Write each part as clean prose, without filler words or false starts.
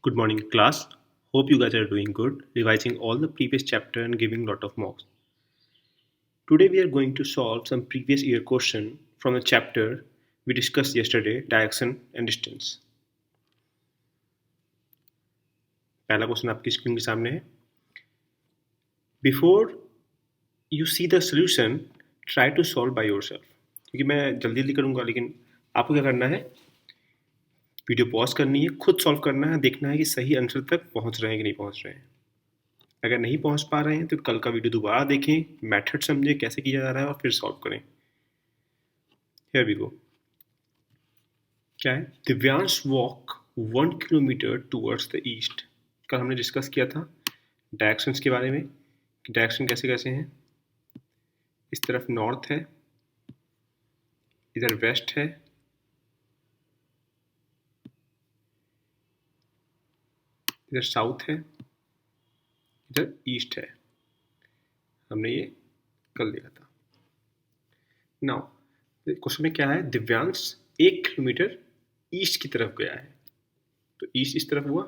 Good morning, class. Hope you guys are doing good, revising all the previous chapter and giving lot of mocks. Today we are going to solve some previous year question from the chapter we discussed yesterday, direction and distance. पहला question आपकी screen के सामने है. Before you see the solution, try to solve by yourself. क्योंकि मैं जल्दी जल्दी करूँगा, लेकिन आपको क्या करना है, वीडियो पॉज करनी है, खुद सॉल्व करना है, देखना है कि सही आंसर तक पहुँच रहे हैं कि नहीं पहुँच रहे हैं. अगर नहीं पहुँच पा रहे हैं तो कल का वीडियो दोबारा देखें, मेथड समझें कैसे किया जा रहा है और फिर सॉल्व करें. Here we go. क्या है? Divyansh walk 1 kilometre towards the east. कल हमने डिस्कस किया था डायरेक्शंस के बारे में कि डायरेक्शन कैसे कैसे हैं. इस तरफ नॉर्थ है, इधर वेस्ट है, इधर साउथ है, इधर ईस्ट है. हमने ये कल देखा था. नाउ क्वेश्चन में क्या है, दिव्यांश 1 किलोमीटर ईस्ट की तरफ गया है. तो ईस्ट इस तरफ हुआ,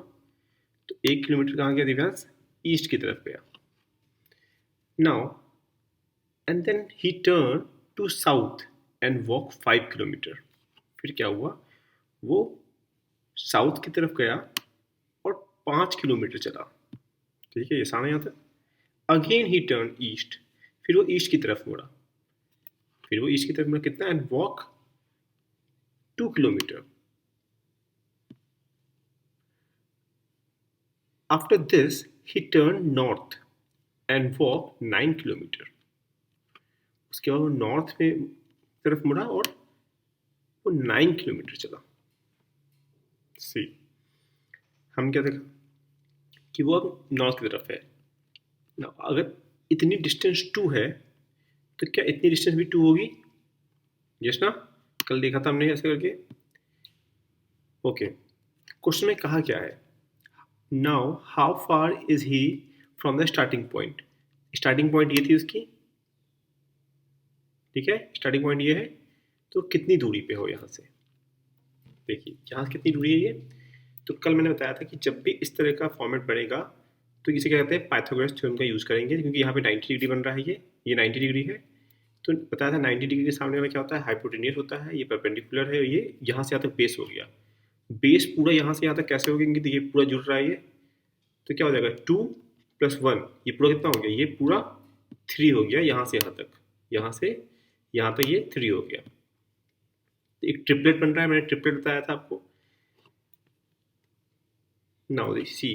तो 1 किलोमीटर कहाँ गया दिव्यांश? ईस्ट की तरफ गया. Now and then he turn to south and walk 5 kilometre. फिर क्या हुआ, वो साउथ की तरफ गया और 5 किलोमीटर चला. ठीक है, ये सामने यहाँ तक. अगेन ही टर्न ईस्ट, फिर वो ईस्ट की तरफ मुड़ा, फिर वो ईस्ट की तरफ मुड़ा कितना, and walk 2 kilometre. After this he turn north and walk 9 kilometre. उसके बाद वो नॉर्थ में तरफ मुड़ा और वो 9 किलोमीटर चला. सी हम क्या देखा कि वो अब नॉर्थ की तरफ है. ना अगर इतनी डिस्टेंस 2 है तो क्या इतनी डिस्टेंस भी 2 होगी? यस ना, कल देखा था हमने ऐसे करके. ओके, क्वेश्चन में कहा क्या है, now how far is he from the starting point. Starting point ये थी उसकी, ठीक है, स्टार्टिंग पॉइंट ये है. तो कितनी दूरी पे हो यहाँ से, देखिए यहाँ से कितनी दूरी है ये. तो कल मैंने बताया था कि जब भी इस तरह का फॉर्मेट बनेगा तो इसे क्या कहते हैं, पाइथागोरस थ्योरम का यूज़ करेंगे. क्योंकि यहाँ पे 90 डिग्री बन रहा है, ये 90 डिग्री है. तो बताया था 90 डिग्री के सामने वाला क्या होता है, हाइपोटेन्यूस होता है. ये परपेंडिकुलर है, ये यहाँ से यहाँ तक बेस हो गया. बेस पूरा यहाँ से यहाँ तक कैसे हो गया, क्योंकि ये पूरा जुड़ रहा है ये. तो क्या हो जाएगा, 2 + 1, ये पूरा कितना हो गया, ये पूरा 3 हो गया. यहाँ से यहाँ तक, यहाँ से यहाँ तक ये 3 हो गया. एक ट्रिपलेट बन रहा है, मैंने ट्रिपलेट बताया था आपको. नाउ सी,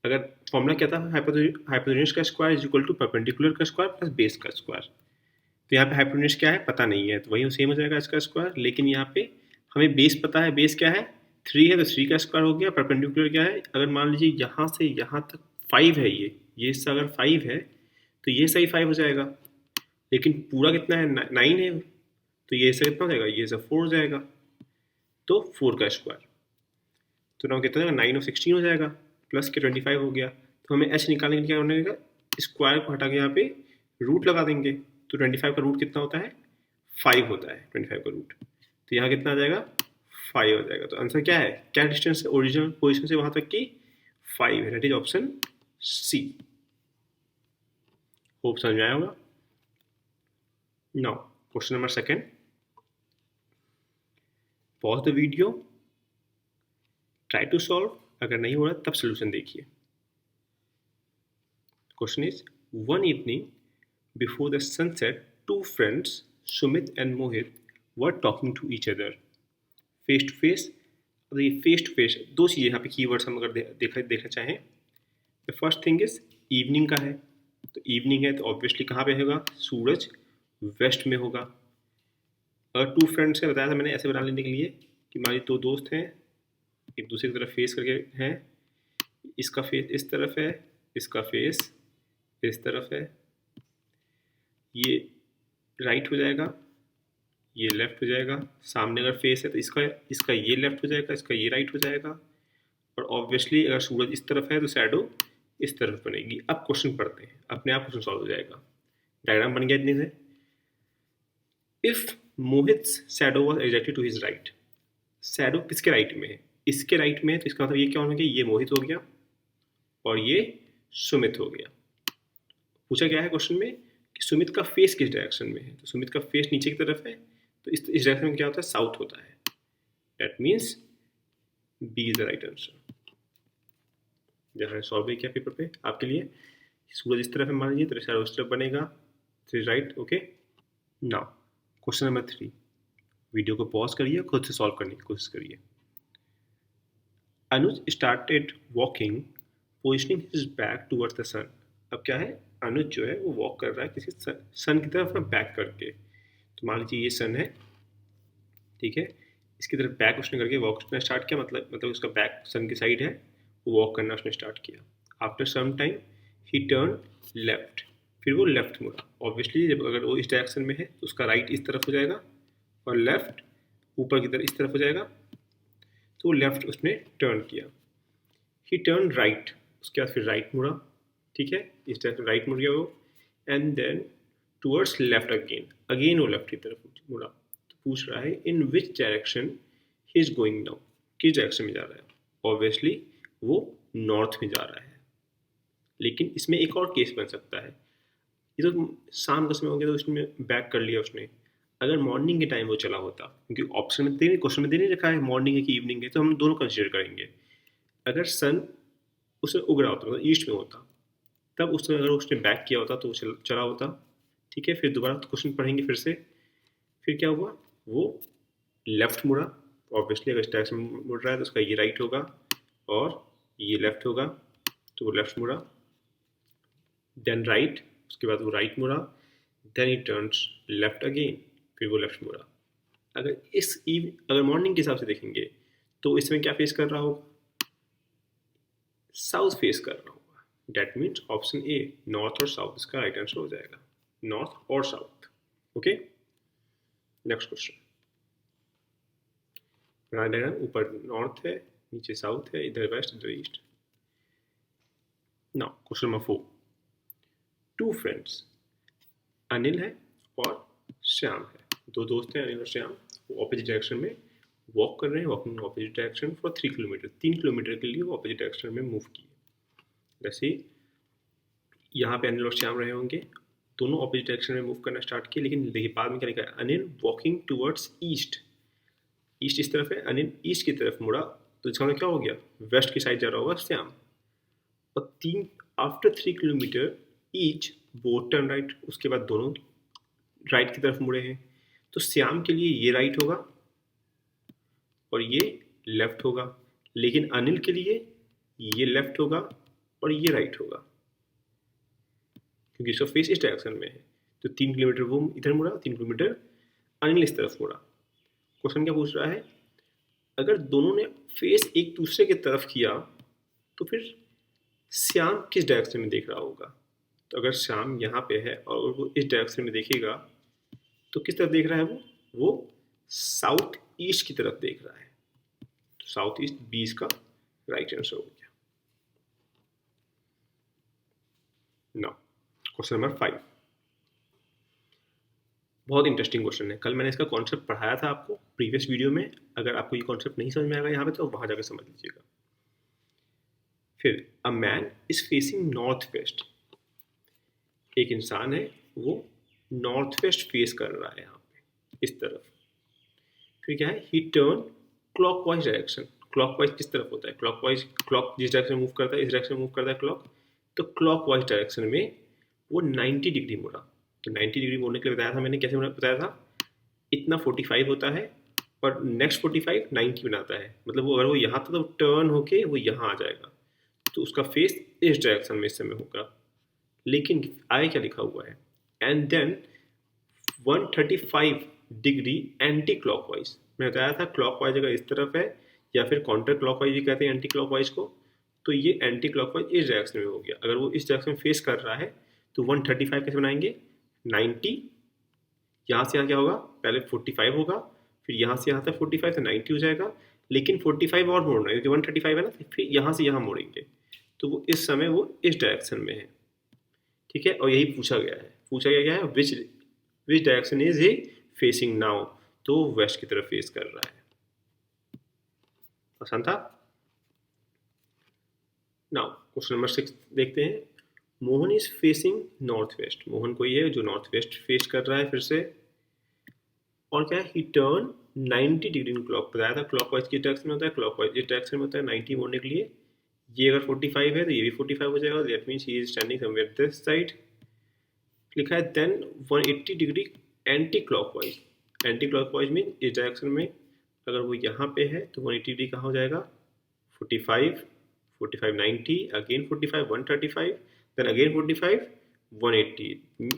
अगर फॉर्मूला क्या था, हाइपोटेन्यूस का square is equal to perpendicular का स्क्वायर प्लस बेस का स्क्वायर. तो यहाँ पे हाइपोटेन्यूस क्या है पता नहीं है, तो वही सेम हो जाएगा इसका स्क्वायर. लेकिन यहाँ पे हमें बेस पता है, बेस क्या है 3 है, तो 3 का स्क्वायर हो गया. परपेंडिकुलर क्या है, अगर मान लीजिए यहाँ से यहाँ तक 5 है, ये इससे अगर 5 है तो ये सही 5 हो जाएगा. लेकिन पूरा कितना है, 9 है, तो ये इससे कितना हो जाएगा, ये से 4 हो जाएगा. तो 4 का स्क्वायर, तो ना कितना हो जाएगा, 9 और 16 हो जाएगा, प्लस के 25 हो गया. तो हमें एच निकालने के लिए क्या होने का, स्क्वायर को हटा के यहाँ पे रूट लगा देंगे. तो 25 का रूट कितना होता है, 5 होता है 25 का रूट. तो यहाँ कितना आ जाएगा, 5 हो जाएगा. तो आंसर क्या है, क्या डिस्टेंस है ओरिजिनल पोजिशन से वहाँ तक की, 5 है. That is option C. Hope समझ में आया होगा. Now question number second. Pause the video, try to solve. अगर नहीं हो रहा तब सोल्यूशन देखिए. Question is, one evening before the sunset two friends Sumit and Mohit were talking to each other face to face. अब ये फेस टू फेस, दो चीज़ें यहाँ पे कीवर्ड्स हम अगर देखना चाहें. The first thing is evening का है. तो इवनिंग है तो ऑब्वियसली कहाँ पे होगा, सूरज वेस्ट में होगा. अगर टू फ्रेंड्स है, बताया था मैंने ऐसे बना लेने के लिए कि मान लीजिए 2 दोस्त हैं, एक दूसरे की तरफ फेस करके हैं. इसका फेस इस तरफ है, इसका फेस इस तरफ है. ये राइट हो जाएगा, ये लेफ्ट हो जाएगा. सामने अगर फेस है तो इसका ये लेफ्ट हो जाएगा, इसका ये राइट हो जाएगा. और ऑब्वियसली अगर सूरज इस तरफ है तो शैडो इस तरफ बनेगी. अब क्वेश्चन पढ़ते हैं, अपने आप क्वेश्चन सॉल्व हो जाएगा. डायग्राम बन गया इतने से. If Mohit's shadow was exactly to his right, shadow किसके राइट में है, इसके राइट में है, तो इसका मतलब ये क्या हो गया, ये मोहित हो गया और ये सुमित हो गया। पूछा गया है क्वेश्चन में कि सुमित का फेस किस डायरेक्शन में है, तो सुमित का फेस नीचे की तरफ है, तो इस डायरेक्शन में क्या होता है, साउथ होता है। That means B is the right answer. जहाँ सॉल्व किया पेपर पे आपके लिए, सूरज इस तरफ है मान लीजिए, तो इशारा उस तरफ बनेगा, तो right. Okay, now question number 3। Video को पॉज करिए, खुद से सॉल्व करने की कोशिश करिए। Anuj started walking positioning his back towards the sun. अब क्या है, अनुज जो है वो वॉक कर रहा है किसी सन की तरफ में बैक करके। तो मान लीजिए ये सन है, ठीक है, इसकी तरफ बैक उसने करके वॉक करना स्टार्ट किया, मतलब उसका बैक सन की साइड है, वो वॉक करना उसने स्टार्ट किया। After some time he turn left, फिर वो लेफ्ट मुड़ा। ऑब्वियसली जब अगर वो इस डायरेक्शन में है तो उसका राइट इस तरफ हो जाएगा और लेफ्ट ऊपर की तरफ इस तरफ हो जाएगा, तो लेफ्ट उसने टर्न किया। ही टर्न राइट, उसके बाद फिर राइट मुड़ा, ठीक है, इस डायरेक्शन राइट मुड़ गया वो, and then towards left again वो लेफ्ट की तरफ मुड़ा। तो पूछ रहा है in which direction he is going now, किस डायरेक्शन में जा रहा है। ऑब्वियसली वो नॉर्थ में जा रहा है, लेकिन इसमें एक और केस बन सकता है। ये तो शाम का समय हो गया तो उसने बैक कर लिया उसने। अगर मॉर्निंग के टाइम वो चला होता, क्योंकि ऑप्शन में क्वेश्चन में दे नहीं रखा है मॉर्निंग है कि इवनिंग है, तो हम दोनों कंसिडर करेंगे। अगर सन उसमें उग रहा होता, मतलब ईस्ट में होता, तब उस समय अगर उसने बैक किया होता तो वो चला होता, ठीक है। फिर दोबारा क्वेश्चन पढ़ेंगे फिर से। फिर क्या हुआ, वो लेफ्ट मुड़ा, ऑब्वियसली अगर इस डायरेक्शन में मुड़ रहा है तो उसका ये राइट होगा और ये लेफ्ट होगा, तो वो लेफ्ट मुड़ा, देन राइट, उसके बाद वो राइट मुड़ा, then he turns left again, फिर वो लेफ्ट मुड़ा। अगर मॉर्निंग के हिसाब से देखेंगे तो इसमें क्या फेस कर रहा होगा, साउथ फेस कर रहा होगा। That means option A north और साउथ इसका राइट आंसर हो जाएगा, नॉर्थ और south. Okay, next question. Diagram ऊपर नॉर्थ है, नीचे साउथ है, इधर वेस्ट इधर east. Now question number 4। Two friends, Anil है और श्याम है, दो दोस्त हैं अनिल और श्याम, वो ऑपोजिट डायरेक्शन में वॉक कर रहे हैं, walking opposite direction for 3 kilometre, 3 kilometre के लिए वो ऑपोजिट डायरेक्शन में मूव किए। जैसे यहाँ पे अनिल और श्याम रहे होंगे, दोनों ऑपोजिट डायरेक्शन में मूव करना स्टार्ट किए, लेकिन देखिए बाद में क्या लिखा है, Anil walking towards east, east इस तरफ है, अनिल ईस्ट की तरफ मुड़ा, तो इसका मतलब क्या हो गया, वेस्ट की साइड जा रहा होगा श्याम। और after 3 kilometre each both turn right, उसके बाद दोनों राइट की तरफ मुड़े हैं, तो श्याम के लिए ये राइट होगा और ये लेफ्ट होगा, लेकिन अनिल के लिए ये लेफ्ट होगा और ये राइट होगा, क्योंकि इसका फेस इस डायरेक्शन में है। तो 3 किलोमीटर वो इधर मुड़ा, 3 किलोमीटर अनिल इस तरफ मुड़ा। क्वेश्चन क्या पूछ रहा है, अगर दोनों ने फेस एक दूसरे की तरफ किया तो फिर श्याम किस डायरेक्शन में देख रहा होगा। तो अगर श्याम यहाँ पे है और वो इस डायरेक्शन में देखेगा तो किस तरफ देख रहा है, वो साउथ ईस्ट की तरफ देख रहा है, तो साउथ ईस्ट बी इसका राइट आंसर हो गया। नाउ क्वेश्चन नंबर 5, बहुत इंटरेस्टिंग क्वेश्चन है। कल मैंने इसका कॉन्सेप्ट पढ़ाया था आपको प्रीवियस वीडियो में, अगर आपको ये कॉन्सेप्ट नहीं समझ में आएगा यहाँ पे तो वहां जाकर समझ लीजिएगा। फिर a man is facing north west, एक इंसान है वो नॉर्थ वेस्ट फेस कर रहा है यहाँ पे इस तरफ। फिर क्या है, ही टर्न क्लॉकवाइज डायरेक्शन, क्लॉकवाइज किस तरफ होता है, क्लॉकवाइज, क्लॉक जिस डायरेक्शन में मूव करता है इस डायरेक्शन में मूव करता है क्लॉक, तो क्लॉकवाइज डायरेक्शन में वो 90 डिग्री मुड़ा। तो 90 डिग्री मोड़ने के लिए बताया था मैंने, कैसे बताया था, इतना 45 होता है और नेक्स्ट 45 90 बनाता है, मतलब वो अगर वो यहाँ था तो टर्न होके वो यहाँ आ जाएगा, तो उसका फेस इस डायरेक्शन में इस समय होगा। लेकिन आगे क्या लिखा हुआ है, and then 135 degree anti clockwise. मैं बताया था क्लॉकवाइज अगर इस तरफ है या फिर काउंटर क्लॉकवाइज भी कहते हैं एंटी क्लॉकवाइज को, तो ये एंटी क्लॉकवाइज इस डायरेक्शन में हो गया। अगर वो इस डायरेक्शन में फेस कर रहा है तो 135 कैसे बनाएंगे, 90, यहाँ से यहाँ क्या होगा, पहले 45 होगा, फिर यहाँ से यहाँ तक 45 तो 90 हो जाएगा, लेकिन 45 और मोड़ना है क्योंकि 135 है ना, तो फिर यहाँ से यहाँ मोड़ेंगे, तो वो इस समय वो इस डायरेक्शन में है, ठीक है। और यही पूछा गया क्या है, which direction is he facing now, तो वेस्ट की तरफ फेस कर रहा है। आसान था। नाउ क्वेश्चन नंबर 6 देखते हैं। Mohan is facing north west. Mohan कोई है जो नॉर्थ वेस्ट फेस कर रहा है फिर से। और क्या है, ही टर्न 90 डिग्री इन क्लॉक। बताया था क्लॉक वाइज की डायरेक्शन में होता है, क्लॉक वाइज डायरेक्शन में होता है 90 मोड़ने के लिए। ये अगर 45 है तो ये भी 45 हो जाएगा, that means he is standing somewhere this side. लिखा है then 180 degree anti clockwise. Anti clockwise mean इस डायरेक्शन में अगर वो यहाँ पे है तो 180 डिग्री कहाँ हो जाएगा, 45, 45 90, again 45 135, then again 45 180,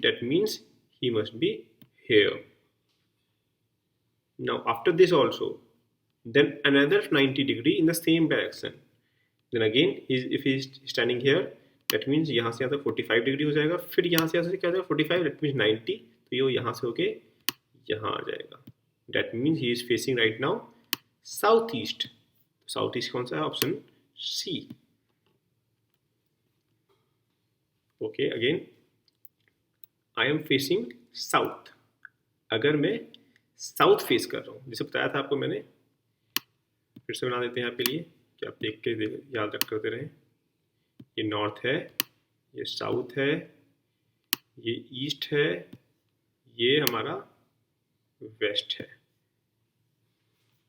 that means he must be here. Now after this also, then another 90 degree in the same direction. Then again if he is standing here, that means यहाँ से यहाँ तक 45 डिग्री हो जाएगा, फिर यहाँ से क्या हो जाएगा 45, that means 90, तो ये यहाँ से होके यहाँ आ जाएगा। That means he is facing right now south east. South east कौन सा है, option C. Okay again, I am facing south. अगर मैं साउथ फेस कर रहा हूँ, जैसे बताया था आपको मैंने, फिर से बना देते हैं आपके लिए कि आप देख के याद रख करते रहें। ये नॉर्थ है, ये साउथ है, ये ईस्ट है, ये हमारा वेस्ट है।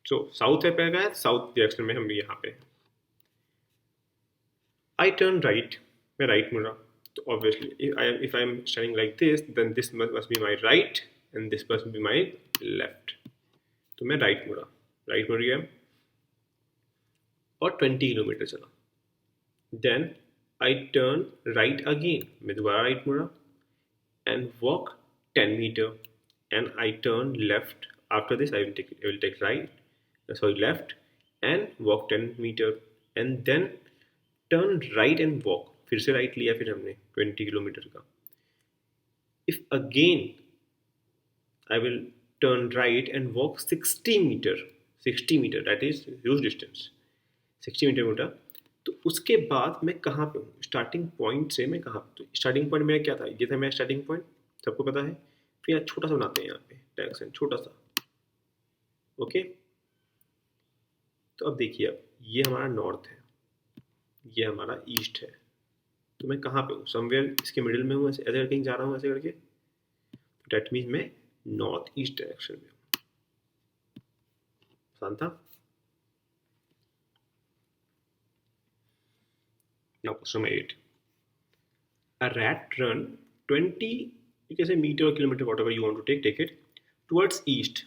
सो साउथ है पहला है, साउथ डायरेक्शन में हम यहाँ पे। आई टर्न राइट, मैं राइट मुड़ा, तो obviously if I am standing like this, then this must be my right and this must be my left. तो मैं राइट मुड़ा, राइट मुड़ गया और 20 किलोमीटर चला। Then I turn right again, मैं दोबारा राइट मुड़ा and walk 10 metre and I turn left. After this I will take right, sorry left and walk 10 meter and then turn right and walk। फिर से right लिया फिर हमने 20 kilometre का। if again I will turn right and walk 60 meter, 60 meter that is huge distance, 60 metre मोटा। तो उसके बाद मैं कहाँ पे हूँ, स्टार्टिंग पॉइंट से मैं कहाँ, तो स्टार्टिंग पॉइंट मेरा क्या था, ये था मेरा स्टार्टिंग पॉइंट, सबको पता है। फिर यहाँ छोटा सा बनाते हैं, यहाँ पे डायरेक्शन छोटा सा, ओके। तो अब देखिए, अब ये हमारा नॉर्थ है, ये हमारा ईस्ट है, तो मैं कहाँ पे हूँ, समवेयर इसके मिडिल में हूँ, ऐसे ऐसे करके जा रहा हूँ, ऐसे करके। डेट मीन्स मैं नॉर्थ ईस्ट डायरेक्शन में हूँ। आसान था। Now question number 8। A rat run 20, you can say metre और kilometre, whatever you want to take it, towards east,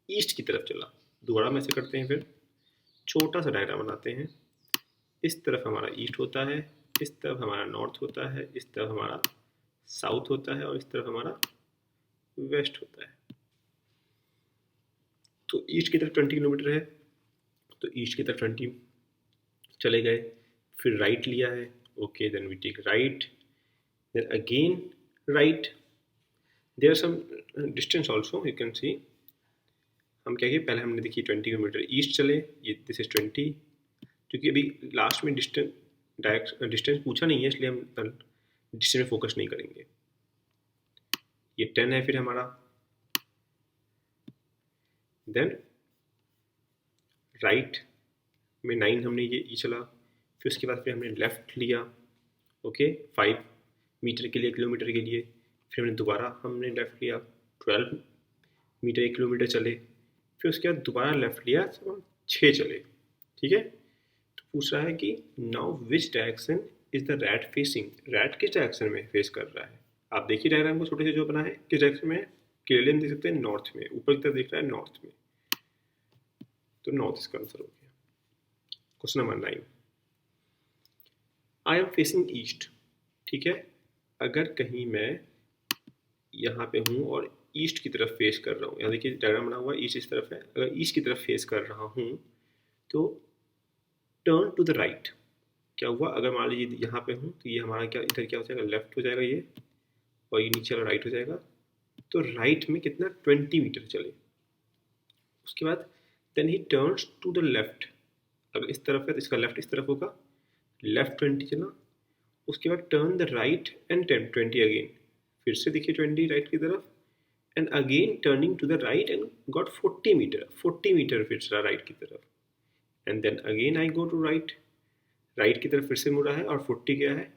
east की तरफ चला। दोबारा में ऐसे करते हैं, फिर छोटा सा डायग्राम बनाते हैं। इस तरफ हमारा ईस्ट होता है, इस तरफ हमारा नॉर्थ होता है, इस तरफ हमारा साउथ होता है और इस तरफ हमारा वेस्ट होता है। तो ईस्ट की तरफ 20 किलोमीटर है, तो ईस्ट की तरफ 20 चले गए, फिर राइट लिया है, okay, then we take right, then again right. There are some distance also, you can see. हम क्या किए, पहले हमने देखी 20 किलोमीटर ईस्ट चले, ये दिस इज 20, क्योंकि अभी लास्ट में डिस्टेंस पूछा नहीं है, इसलिए हम डिस्टेंस में फोकस नहीं करेंगे। ये 10 है फिर हमारा, देन राइट में 9 हमने ये चला, फिर उसके बाद फिर हमने लेफ्ट लिया, ओके, 5 मीटर के लिए, किलोमीटर के लिए। फिर हमने दोबारा हमने लेफ्ट लिया, 12 मीटर 1 किलोमीटर चले, फिर उसके बाद दोबारा लेफ्ट लिया, तो हम 6 चले, ठीक है। तो पूछ रहा है कि now which direction is the rat facing, rat किस डायरेक्शन में फेस कर रहा है। आप देखिए डायग्राम को, छोटे से जो बना है, किस डायरेक्शन में है, क्लियरली हम देख सकते हैं नॉर्थ में, ऊपर की तरफ देख रहा है नॉर्थ में, तो नॉर्थ इसका आंसर हो गया। Question number 9। I am facing east, ठीक है। अगर कहीं मैं यहाँ पे हूँ और ईस्ट की तरफ फेस कर रहा हूँ, यहाँ देखिए डायग्राम बना हुआ है, ईस्ट इस तरफ है, अगर ईस्ट की तरफ फेस कर रहा हूँ तो टर्न टू द राइट। क्या हुआ, अगर मान लीजिए यहाँ पे हूँ तो ये हमारा क्या, इधर क्या हो जाएगा, लेफ्ट हो जाएगा ये, और ये नीचे वाला राइट हो जाएगा। तो राइट में कितना, 20 मीटर चले। उसके बाद then he turns to the left, अगर इस तरफ है तो इसका लेफ्ट इस तरफ होगा, लेफ्ट 20 चला। उसके बाद turn the right and 20 again, फिर से देखिए 20 राइट की तरफ, and again turning to the right and got 40 metre, 40 metre फिर चला राइट की तरफ। And then again I go to right, right की तरफ फिर से मुड़ा है और 40 गया है,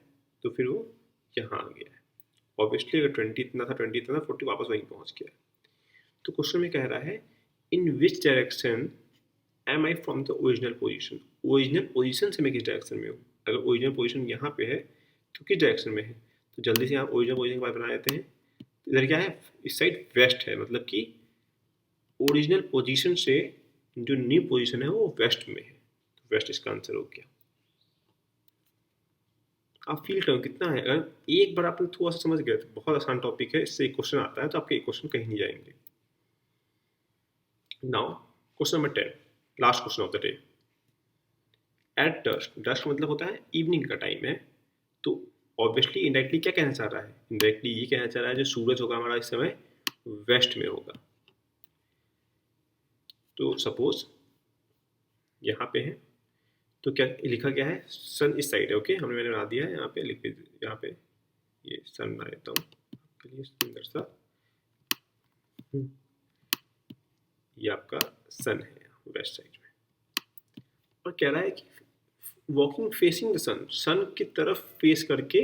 तो फिर वो यहाँ आ गया है। ऑब्वियसली अगर 20 इतना था 20 इतना था 40 वापस वहीं पहुँच गया। तो क्वेश्चन में कह रहा है in which direction am I from the original position, original position से मैं किस डायरेक्शन में हूँ। अगर ओरिजिनल पोजिशन यहाँ पे है तो किस डायरेक्शन में है, तो जल्दी से आप ओरिजिनल पोजिशन के बाद बना लेते हैं। तो इधर क्या है, इस साइड वेस्ट है, मतलब कि ओरिजिनल पोजिशन से जो न्यू पोजिशन है वो वेस्ट में है, तो वेस्ट इसका आंसर हो गया। आप फील करो कितना है, अगर एक बार आपने थोड़ा सा समझ गए तो बहुत आसान टॉपिक है, इससे एक क्वेश्चन आता है तो आपके एक क्वेश्चन कहीं नहीं जाएंगे। Now question number 10, last question of the day. At dusk, dusk मतलब होता है इवनिंग का टाइम है, तो ऑब्वियसली इनडायरेक्टली क्या कहना चाह रहा है, इनडायरेक्टली ये कहना चाह रहा है जो सूरज होगा हमारा इस समय वेस्ट में होगा। तो सपोज यहाँ पे है, तो क्या लिखा गया है, सन इस साइड है, ओके मैंने बना दिया है, यहाँ पे लिख, यहाँ पे ये सन बना देता हूँ आपके लिए सुंदर सा, ये आपका सन है वेस्ट साइड में, और कह रहा है कि वॉकिंग फेसिंग द सन, सन की तरफ फेस करके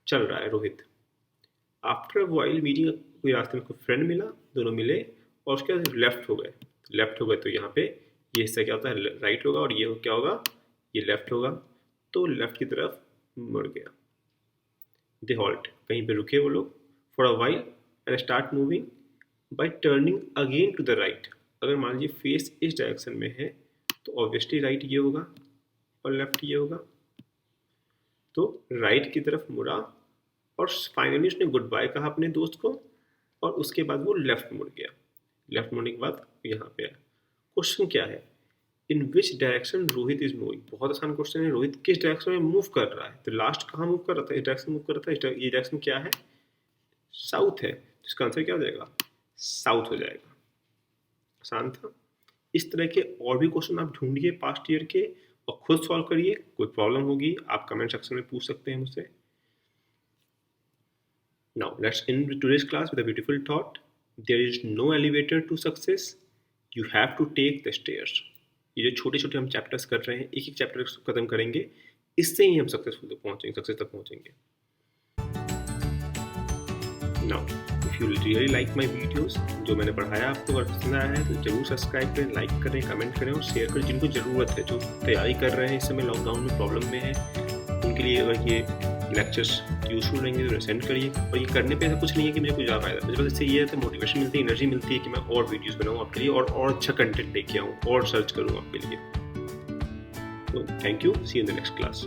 चल रहा है रोहित। आफ्टर वाइल मीटिंग, कोई रास्ते में कोई फ्रेंड मिला, दोनों मिले और उसके बाद लेफ्ट हो गए, लेफ्ट हो गए तो यहाँ पे ये हिस्सा क्या होता है राइट होगा और ये क्या होगा ये लेफ्ट होगा, तो लेफ्ट की तरफ मुड़ गया। दे हॉल्ट, कहीं पे रुके वो लोग for a while and start moving by turning again to the right. अगर मान लीजिए फेस इस डायरेक्शन में है तो ऑब्वियसली राइट ये होगा और लेफ्ट ये होगा, तो राइट की तरफ मुड़ा और फाइनली उसने गुड बाय कहा अपने दोस्त को और उसके बाद वो लेफ्ट मुड़ गया। लेफ्ट मुड़ने के बाद यहाँ पे आया। क्वेश्चन क्या है, in which direction Rohit is moving. बहुत आसान क्वेश्चन है, रोहित किस डायरेक्शन में मूव कर रहा है, तो लास्ट कहाँ मूव कर रहा था, इस डायरेक्शन मूव कर रहा था, ये डायरेक्शन क्या है साउथ है, तो इसका आंसर क्या हो जाएगा साउथ हो जाएगा। आसान था। इस तरह के और भी क्वेश्चन आप ढूंढिए पास्ट ईयर के और खुद सॉल्व करिए। कोई प्रॉब्लम होगी आप कमेंट सेक्शन में पूछ सकते हैं मुझसे। Now let's end today's class with a beautiful thought. There is no elevator to success. You have to take the stairs. ये जो छोटे छोटे हम चैप्टर्स कर रहे हैं, एक एक चैप्टर खत्म करेंगे, इससे ही हम सक्सेस तक पहुंचेंगे। Now, if you really like my videos, जो मैंने पढ़ाया आपको अगर पसंद आया है तो जरूर सब्सक्राइब करें, लाइक करें, कमेंट करें और शेयर करें। जिनको ज़रूरत है, जो तैयारी कर रहे हैं इस समय लॉकडाउन में प्रॉब्लम में है, उनके लिए अगर ये लेक्चर्स यूजफुल रहेंगे तो सेंड करिए। और ये करने पे ऐसा कुछ नहीं है कि मुझे कुछ ज़्यादा फायदा, मुझे बस इससे ये है तो मोटिवेशन मिलती है, एनर्जी मिलती है कि मैं और वीडियोस बनाऊँ आपके लिए और अच्छा कंटेंट लेके आऊँ और सर्च करूँ आपके लिए। तो thank you, see in the next class.